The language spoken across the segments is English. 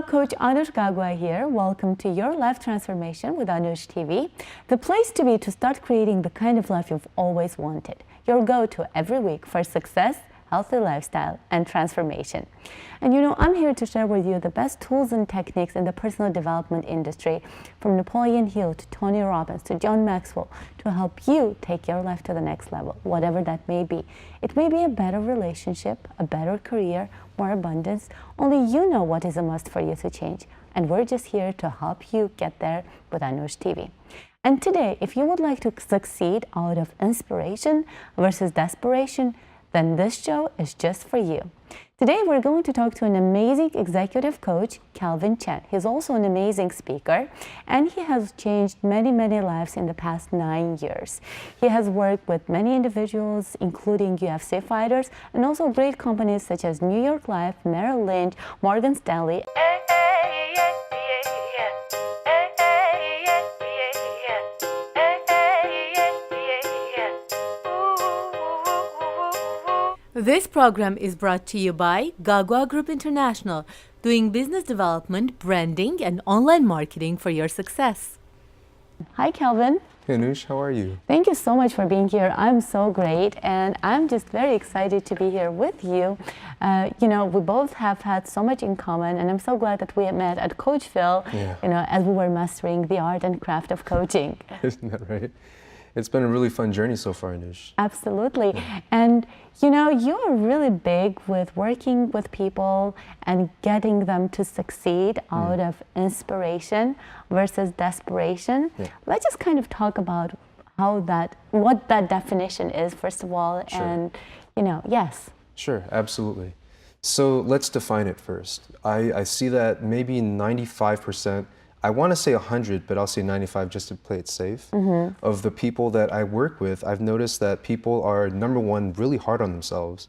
Coach Anush Gagua here. Welcome to Your Life Transformation with Anush TV, the place to be to start creating the kind of life you've always wanted. Your go-to every week for success, healthy lifestyle, and transformation. And I'm here to share with you the best tools and techniques in the personal development industry, from Napoleon Hill to Tony Robbins to John Maxwell, to help you take your life to the next level, whatever that may be. It may be a better relationship, a better career, more abundance. Only you know what is a must for you to change. And we're just here to help you get there with Anush TV. And today, if you would like to succeed out of inspiration versus desperation, then this show is just for you. Today, we're going to talk to an amazing executive coach, Calvin Chen. He's also an amazing speaker, and he has changed many, many lives in the past 9 years. He has worked with many individuals, including UFC fighters, and also great companies such as New York Life, Merrill Lynch, Morgan Stanley. This program is brought to you by Gagua Group International, doing business development, branding, and online marketing for your success. Hi, Calvin. Hey, Anush, how are you? Thank you so much for being here. I'm so great, and I'm just very excited to be here with you. We both have had so much in common, and I'm so glad that we met at Coachville, as we were mastering the art and craft of coaching. Isn't that right? It's been a really fun journey so far, Anush. Absolutely. Yeah. And you're really big with working with people and getting them to succeed out of inspiration versus desperation. Yeah. Let's just kind of talk about what that definition is, first of all. Sure. And, yes. Sure, absolutely. So let's define it first. I see that maybe 95%, I want to say 100, but I'll say 95 just to play it safe. Of the people that I work with, I've noticed that people are, number one, really hard on themselves.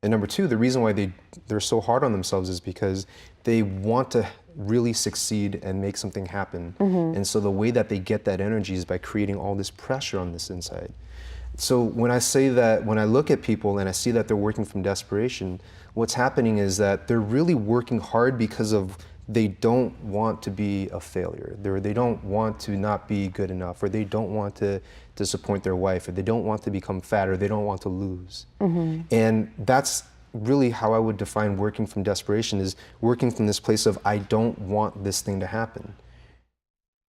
And number two, the reason why they're so hard on themselves is because they want to really succeed and make something happen. And so the way that they get that energy is by creating all this pressure on this inside. So when I say that, when I look at people and I see that they're working from desperation, what's happening is that they're really working hard because of they don't want to be a failure. They don't want to not be good enough, or they don't want to disappoint their wife, or they don't want to become fat, or they don't want to lose. And that's really how I would define working from desperation, is working from this place of, I don't want this thing to happen.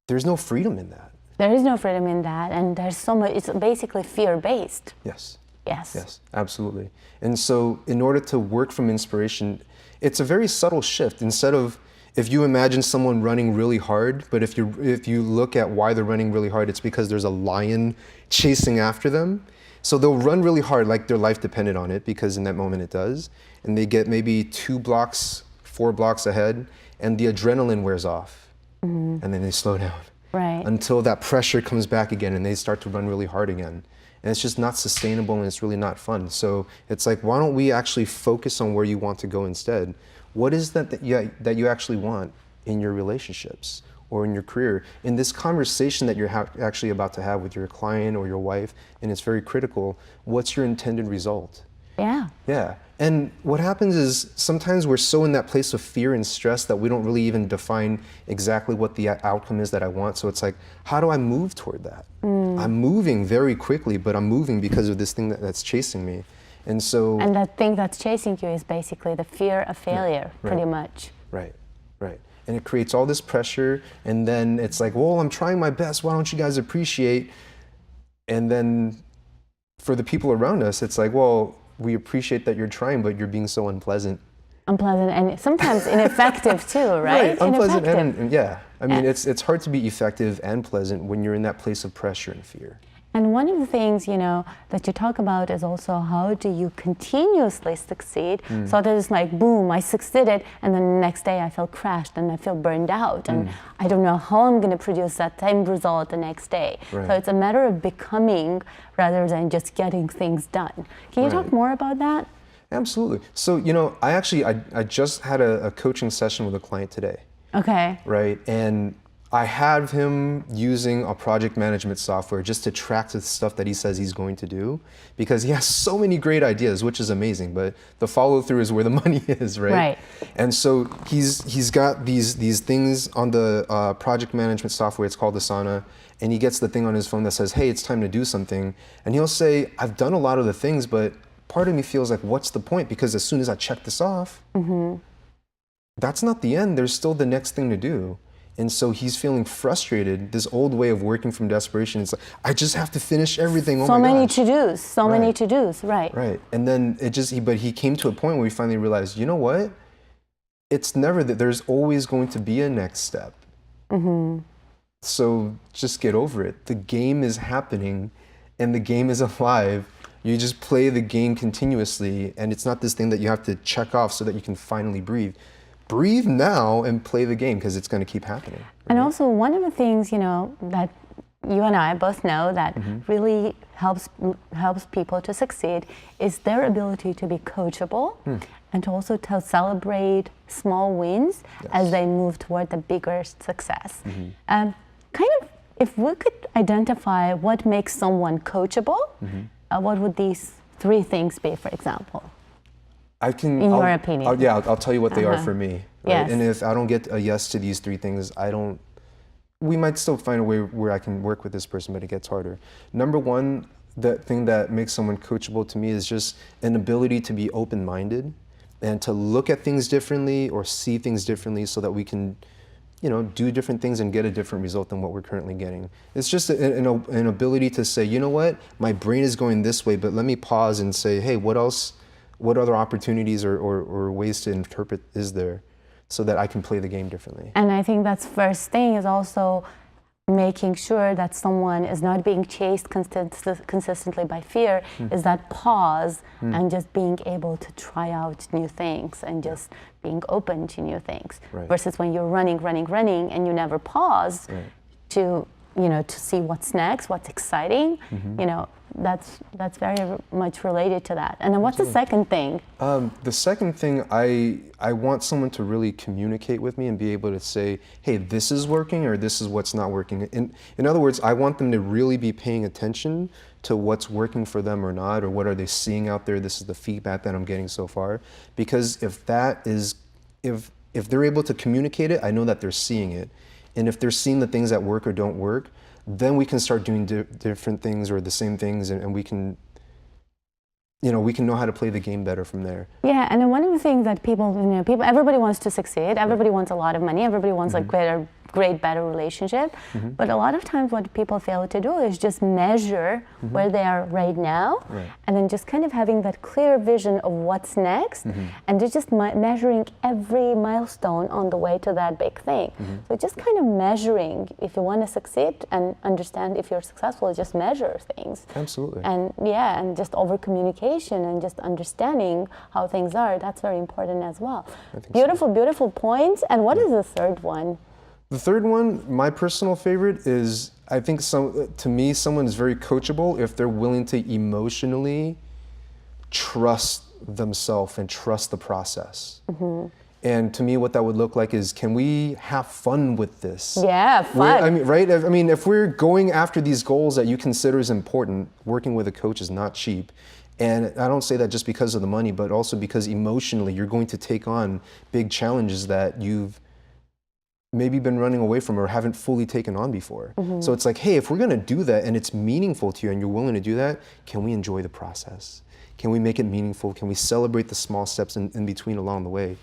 There's no freedom in that. There is no freedom in that, and there's so much, it's basically fear-based. Yes. Yes. Yes, absolutely. And so in order to work from inspiration, it's a very subtle shift. Instead of, if you imagine someone running really hard, but if you look at why they're running really hard, it's because there's a lion chasing after them. So they'll run really hard like their life depended on it, because in that moment it does. And they get maybe 2 blocks, 4 blocks ahead, and the adrenaline wears off. And then they slow down. Right. Until that pressure comes back again and they start to run really hard again. And it's just not sustainable, and it's really not fun. So it's like, why don't we actually focus on where you want to go instead? What is that you actually want in your relationships or in your career? In this conversation that you're actually about to have with your client or your wife, and it's very critical, what's your intended result? Yeah. Yeah. And what happens is sometimes we're so in that place of fear and stress that we don't really even define exactly what the outcome is that I want. So it's like, how do I move toward that? I'm moving very quickly, but I'm moving because of this thing that's chasing me. And that thing that's chasing you is basically the fear of failure, pretty much. Right. And it creates all this pressure, and then it's like, well, I'm trying my best, why don't you guys appreciate? And then for the people around us, it's like, well, we appreciate that you're trying, but you're being so unpleasant. Unpleasant, and sometimes ineffective too, right? Unpleasant, and yeah. I mean, it's hard to be effective and pleasant when you're in that place of pressure and fear. And one of the things, that you talk about is also, how do you continuously succeed? So that it's like, boom, I succeeded, and then the next day I feel crashed and I feel burned out, and I don't know how I'm going to produce that same result the next day. Right. So it's a matter of becoming rather than just getting things done. Can you talk more about that? Absolutely. So, I just had a coaching session with a client today. Okay. Right. And I have him using a project management software just to track the stuff that he says he's going to do, because he has so many great ideas, which is amazing, but the follow through is where the money is, right? Right. And so he's got these things on the project management software. It's called Asana, and he gets the thing on his phone that says, hey, it's time to do something. And he'll say, I've done a lot of the things, but part of me feels like, what's the point? Because as soon as I check this off, that's not the end. There's still the next thing to do. And so he's feeling frustrated. This old way of working from desperation, it's like, I just have to finish everything. Oh so my many gosh. to-dos, so many Right. to-dos, right. Right. And then but he came to a point where he finally realized, you know what? It's never that. There's always going to be a next step. So just get over it. The game is happening and the game is alive. You just play the game continuously, and it's not this thing that you have to check off so that you can finally breathe. Breathe now and play the game, because it's going to keep happening. Right? And also, one of the things, that you and I both know that really helps people to succeed is their ability to be coachable and to also to celebrate small wins as they move toward the bigger success. Kind of, if we could identify what makes someone coachable, what would these 3 things be, for example? In your opinion. I'll tell you what they are for me. Right? Yes. And if I don't get a yes to these 3 things, we might still find a way where I can work with this person, but it gets harder. Number 1, the thing that makes someone coachable to me is just an ability to be open-minded and to look at things differently or see things differently, so that we can, do different things and get a different result than what we're currently getting. It's just an ability to say, you know what, my brain is going this way, but let me pause and say, hey, what other opportunities or ways to interpret is there, so that I can play the game differently. And I think that's first thing, is also making sure that someone is not being chased consistently by fear, is that pause and just being able to try out new things and just being open to new things. Right. Versus when you're running and you never pause to see what's next, what's exciting, that's very much related to that. And then what's the second thing? The second thing, I want someone to really communicate with me and be able to say, hey, this is working, or this is what's not working. In other words, I want them to really be paying attention to what's working for them or not, or what are they seeing out there. This is the feedback that I'm getting so far. Because if they're able to communicate it, I know that they're seeing it. And if they're seeing the things that work or don't work, then we can start doing different things or the same things, and we can know how to play the game better from there. Yeah, and then one of the things that everybody wants to succeed, everybody wants a lot of money, everybody wants a great, better relationship. But a lot of times what people fail to do is just measure where they are right now, and then just kind of having that clear vision of what's next, and they're just measuring every milestone on the way to that big thing. So just kind of measuring, if you want to succeed and understand if you're successful, just measure things. Absolutely. And just over communication and just understanding how things are, that's very important as well. Beautiful, beautiful points. And what is the third one? The third one, my personal favorite, is I think to me, someone is very coachable if they're willing to emotionally trust themselves and trust the process. And to me, what that would look like is, can we have fun with this? Yeah, fun. If we're going after these goals that you consider is important, working with a coach is not cheap. And I don't say that just because of the money, but also because emotionally you're going to take on big challenges that you've maybe been running away from or haven't fully taken on before. So it's like, hey, if we're gonna do that and it's meaningful to you and you're willing to do that, can we enjoy the process? Can we make it meaningful? Can we celebrate the small steps in between along the way?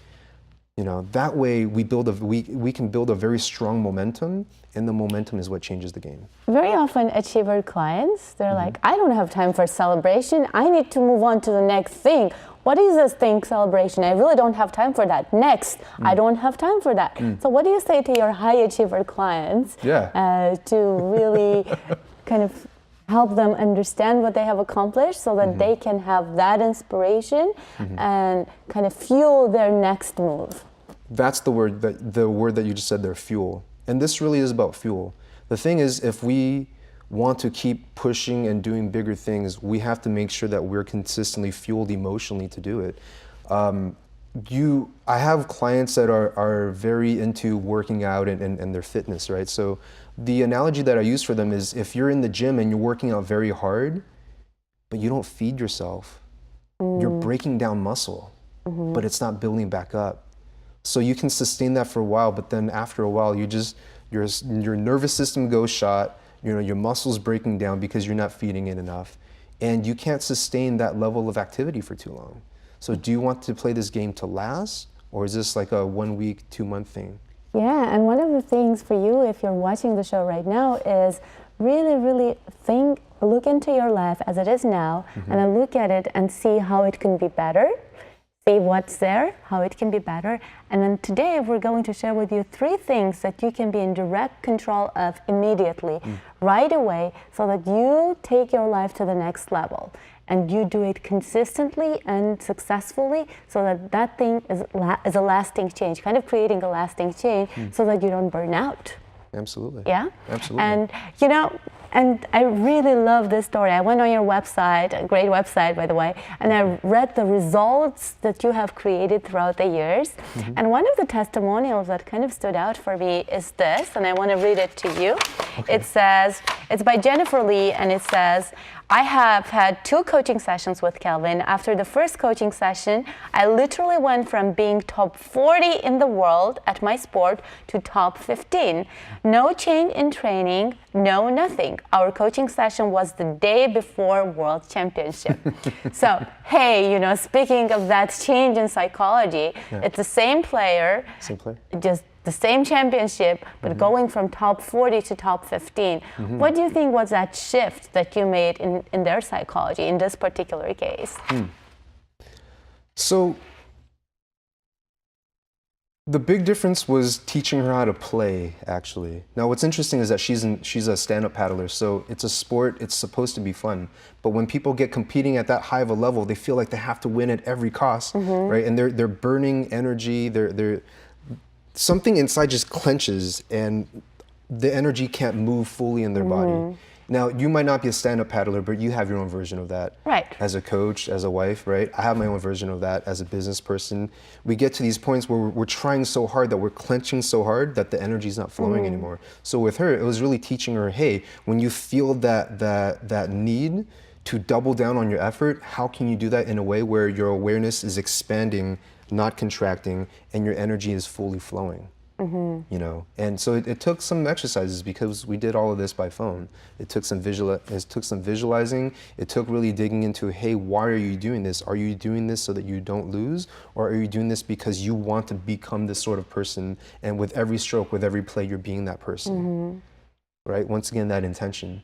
That way we can build a very strong momentum, and the momentum is what changes the game. Very often achiever clients, they're like, I don't have time for celebration. I need to move on to the next thing. What is this thing, celebration? I really don't have time for that. Next, I don't have time for that. So what do you say to your high achiever clients to really kind of help them understand what they have accomplished so that they can have that inspiration and kind of fuel their next move? That's the word that you just said there, fuel. And this really is about fuel. The thing is, if we want to keep pushing and doing bigger things, we have to make sure that we're consistently fueled emotionally to do it. I have clients that are very into working out and their fitness, right? So the analogy that I use for them is if you're in the gym and you're working out very hard, but you don't feed yourself, you're breaking down muscle, but it's not building back up. So you can sustain that for a while, but then after a while, your nervous system goes shot, your muscles breaking down because you're not feeding it enough. And you can't sustain that level of activity for too long. So do you want to play this game to last, or is this like a 1 week, 2 month thing? Yeah, and one of the things for you, if you're watching the show right now, is really look into your life as it is now, and then look at it and see how it can be better. See what's there, how it can be better. And then today we're going to share with you 3 things that you can be in direct control of immediately, right away, so that you take your life to the next level. And you do it consistently and successfully, so that that thing is a lasting change, kind of creating a lasting change, so that you don't burn out. Absolutely. Yeah? Absolutely. And and I really love this story. I went on your website, a great website, by the way, and I read the results that you have created throughout the years. And one of the testimonials that kind of stood out for me is this, and I want to read it to you. Okay. It says, it's by Jennifer Lee, and it says, I have had 2 coaching sessions with Calvin. After the first coaching session, I literally went from being top 40 in the world at my sport to top 15. No change in training, no nothing. Our coaching session was the day before World Championship. So, hey, speaking of that change in psychology, it's the same player, just the same championship, but going from top 40 to top 15. What do you think was that shift that you made in their psychology in this particular case? So the big difference was teaching her how to play, actually. Now, what's interesting is that she's a stand-up paddler, so it's a sport, it's supposed to be fun. But when people get competing at that high of a level, they feel like they have to win at every cost, right? And they're burning energy, they're something inside just clenches and the energy can't move fully in their body. Now, you might not be a stand-up paddler, but you have your own version of that. Right. As a coach, as a wife, right? I have my own version of that as a business person. We get to these points where we're trying so hard, that we're clenching so hard that the energy's not flowing anymore. So with her, it was really teaching her, hey, when you feel that need to double down on your effort, how can you do that in a way where your awareness is expanding, not contracting, and your energy is fully flowing? And so it took some exercises, because we did all of this by phone. It took some visualizing. It took really digging into, hey, why are you doing this? Are you doing this so that you don't lose? Or are you doing this because you want to become this sort of person, and with every stroke, with every play, you're being that person, right? Once again, that intention.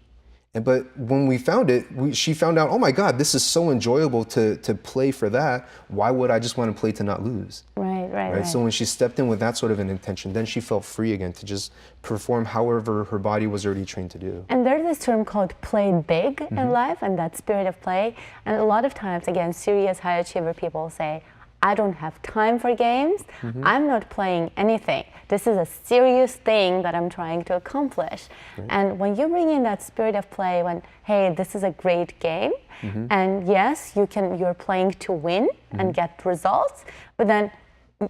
But when we found it, she found out, oh my God, this is so enjoyable to play for that. Why would I just want to play to not lose? Right. So when she stepped in with that sort of an intention, then she felt free again to just perform however her body was already trained to do. And there's this term called play big in life, and that spirit of play. And a lot of times, again, serious high achiever people say, I don't have time for games. I'm not playing anything. This is a serious thing that I'm trying to accomplish. Right. And when you bring in that spirit of play, when, hey, this is a great game, and yes, you're playing to win and get results, but then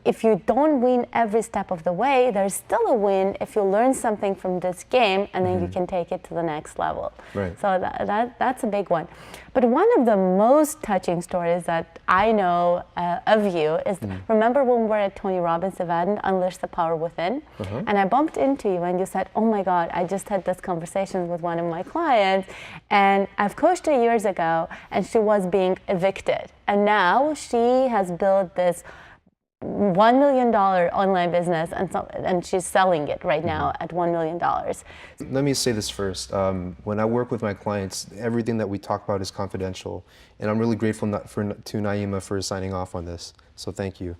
if you don't win every step of the way, there's still a win if you learn something from this game, and then you can take it to the next level. Right. So that's a big one. But one of the most touching stories that I know of you is, remember when we were at Tony Robbins' event, Unleash the Power Within? And I bumped into you and you said, oh my God, I just had this conversation with one of my clients, and I've coached her years ago, and she was being evicted. And now she has built this $1 million online business, and she's selling it right now at $1 million. Let me say this first. When I work with my clients, everything that we talk about is confidential, and I'm really grateful to Naima for signing off on this. So thank you.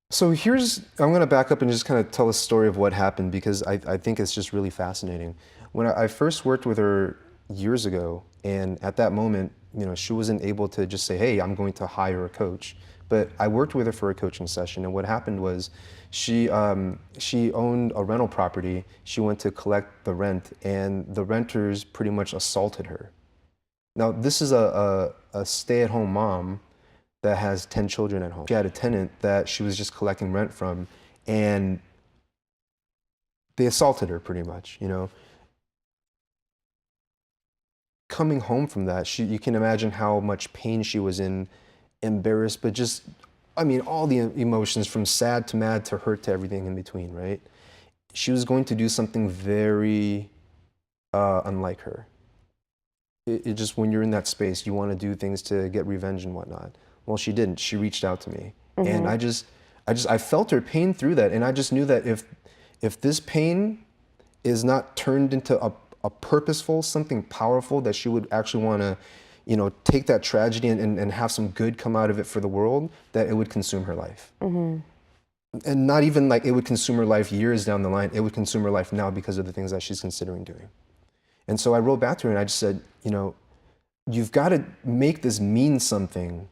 So I'm going to back up and just kind of tell a story of what happened, because I think it's just really fascinating. When I first worked with her years ago, and at that moment, she wasn't able to just say, hey, I'm going to hire a coach. But I worked with her for a coaching session, and what happened was she owned a rental property. She went to collect the rent, and the renters pretty much assaulted her. Now, this is a stay-at-home mom that has 10 children at home. She had a tenant that she was just collecting rent from, and they assaulted her pretty much, you know. Coming home from that, you can imagine how much pain she was in, embarrassed, but just, I mean, all the emotions from sad to mad to hurt to everything in between, right? She was going to do something very unlike her. It just, when you're in that space, you want to do things to get revenge and whatnot. Well, she didn't. She reached out to me, and I felt her pain through that, and I just knew that if this pain is not turned into a purposeful, something powerful, that she would actually want to, you know, take that tragedy and have some good come out of it for the world, that it would consume her life. And not even like it would consume her life years down the line, it would consume her life now because of the things that she's considering doing. And so I wrote back to her and I just said, you know, you've got to make this mean something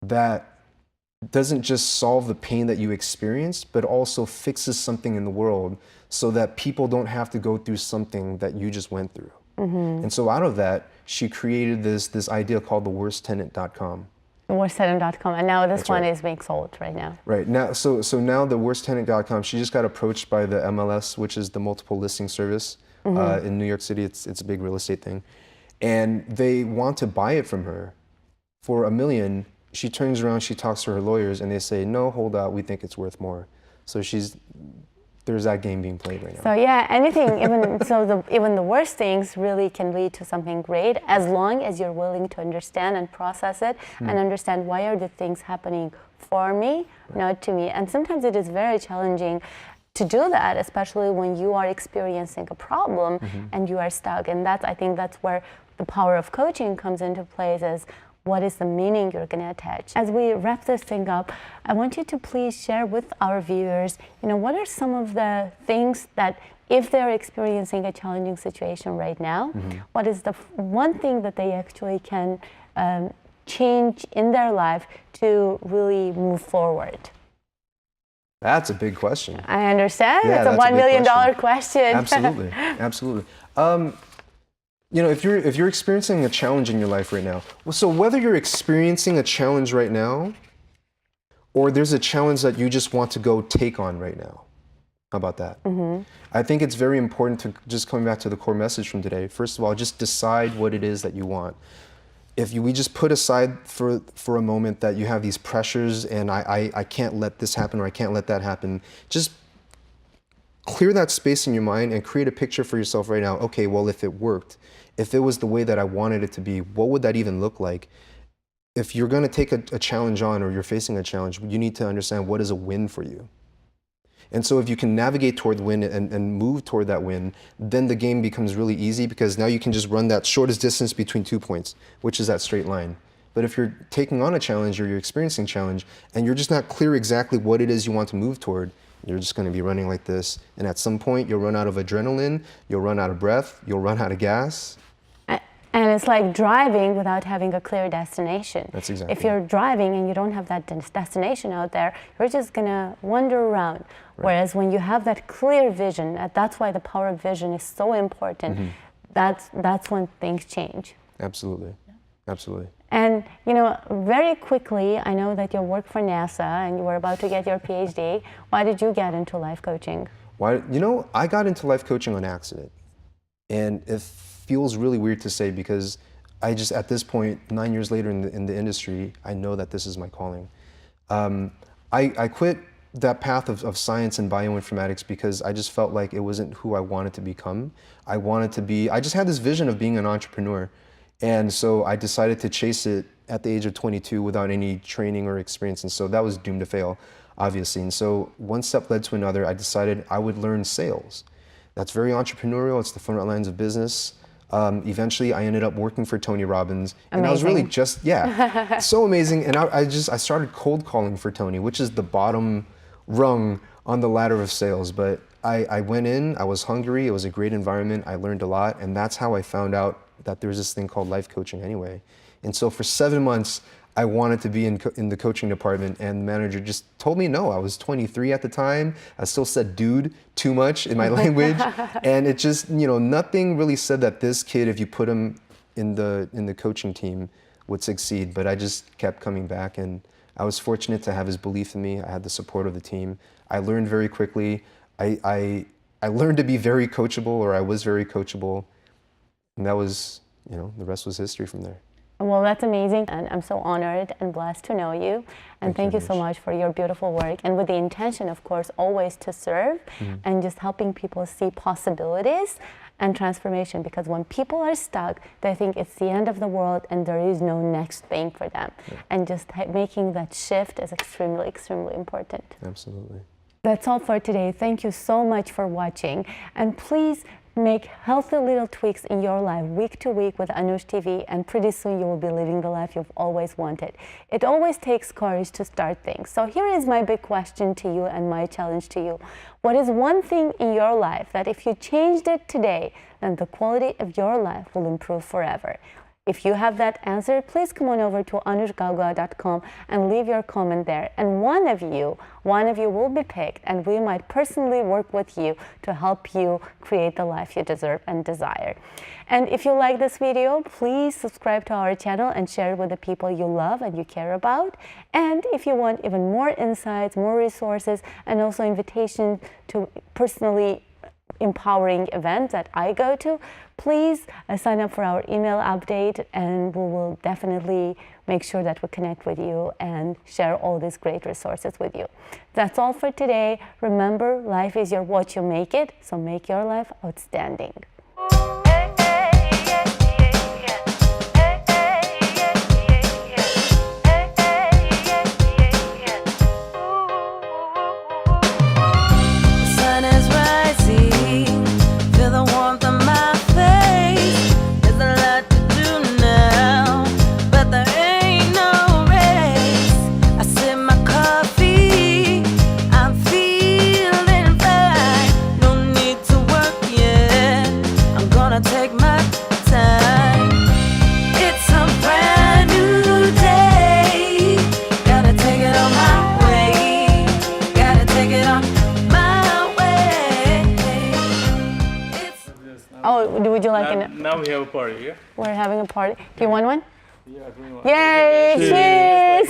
that doesn't just solve the pain that you experienced, but also fixes something in the world so that people don't have to go through something that you just went through. And so out of that, she created this idea called the worsttenant.com. Worsttenant.com, and now this That's one right. is being sold right now. Right now, so now the worsttenant.com, she just got approached by the MLS, which is the multiple listing service in New York City. It's a big real estate thing, and they want to buy it from her for $1 million. She turns around, she talks to her lawyers, and they say, no, hold out, we think it's worth more. So there's that game being played right now. So yeah, anything, even the worst things really can lead to something great, as long as you're willing to understand and process it and understand, why are the things happening for me, not to me. And sometimes it is very challenging to do that, especially when you are experiencing a problem and you are stuck. And I think that's where the power of coaching comes into place, is what is the meaning you're going to attach. As we wrap this thing up, I want you to please share with our viewers, you know, what are some of the things that, if they're experiencing a challenging situation right now, what is the one thing that they actually can change in their life to really move forward? That's a big question. I understand. Yeah, it's a $1 million question. Absolutely, absolutely. You know, if you're experiencing a challenge in your life right now, so whether you're experiencing a challenge right now, or there's a challenge that you just want to go take on right now, how about that? I think it's very important to, just coming back to the core message from today, first of all, just decide what it is that you want. We just put aside for a moment that you have these pressures and I can't let this happen or I can't let that happen, just clear that space in your mind and create a picture for yourself right now. Okay, well, if it worked, if it was the way that I wanted it to be, what would that even look like? If you're going to take a challenge on, or you're facing a challenge, you need to understand what is a win for you. And so if you can navigate toward the win and move toward that win, then the game becomes really easy, because now you can just run that shortest distance between 2 points, which is that straight line. But if you're taking on a challenge, or you're experiencing a challenge, and you're just not clear exactly what it is you want to move toward, you're just going to be running like this. And at some point, you'll run out of adrenaline, you'll run out of breath, you'll run out of gas. And it's like driving without having a clear destination. That's exactly. If you're driving and you don't have that destination out there, you're just going to wander around. Right. Whereas when you have that clear vision, that's why the power of vision is so important. That's when things change. Absolutely. Absolutely. And, you know, very quickly, I know that you work for NASA and you were about to get your PhD. Why did you get into life coaching? You know, I got into life coaching on accident. And it feels really weird to say, because I just, at this point, 9 years later in the industry, I know that this is my calling. I quit that path of science and bioinformatics because I just felt like it wasn't who I wanted to become. I just had this vision of being an entrepreneur. And so I decided to chase it at the age of 22 without any training or experience. And so that was doomed to fail, obviously. And so one step led to another. I decided I would learn sales. That's very entrepreneurial. It's the front lines of business. Eventually, I ended up working for Tony Robbins. Amazing. And I was really just, so amazing. And I started cold calling for Tony, which is the bottom rung on the ladder of sales. But I went in, I was hungry. It was a great environment. I learned a lot. And that's how I found out that there's this thing called life coaching anyway. And so for 7 months, I wanted to be in the coaching department, and the manager just told me no. I was 23 at the time. I still said dude too much in my language. And it just, nothing really said that this kid, if you put him in the coaching team, would succeed, but I just kept coming back, and I was fortunate to have his belief in me. I had the support of the team. I learned very quickly. I learned to be very coachable, or I was very coachable, and that was, the rest was history from there. Well, that's amazing, and I'm so honored and blessed to know you. And thank you so much for your beautiful work, and with the intention, of course, always to serve and just helping people see possibilities and transformation, because when people are stuck, they think it's the end of the world and there is no next thing for them. And just making that shift is extremely, extremely important. Absolutely. That's all for today. Thank you so much for watching, and please make healthy little tweaks in your life week to week with Anush TV, and pretty soon you will be living the life you've always wanted. It always takes courage to start things. So here is my big question to you and my challenge to you. What is one thing in your life that if you changed it today, then the quality of your life will improve forever? If you have that answer, please come on over to anushgagua.com and leave your comment there. And one of you will be picked, and we might personally work with you to help you create the life you deserve and desire. And if you like this video, please subscribe to our channel and share it with the people you love and you care about. And if you want even more insights, more resources, and also invitation to personally empowering events that I go to, please sign up for our email update, and we will definitely make sure that we connect with you and share all these great resources with you. That's all for today. Remember, life is what you make it, so make your life outstanding. Oh, would you like an... Now we have a party, yeah? We're having a party. Do you want one? Yeah, we want. Yay! Cheers!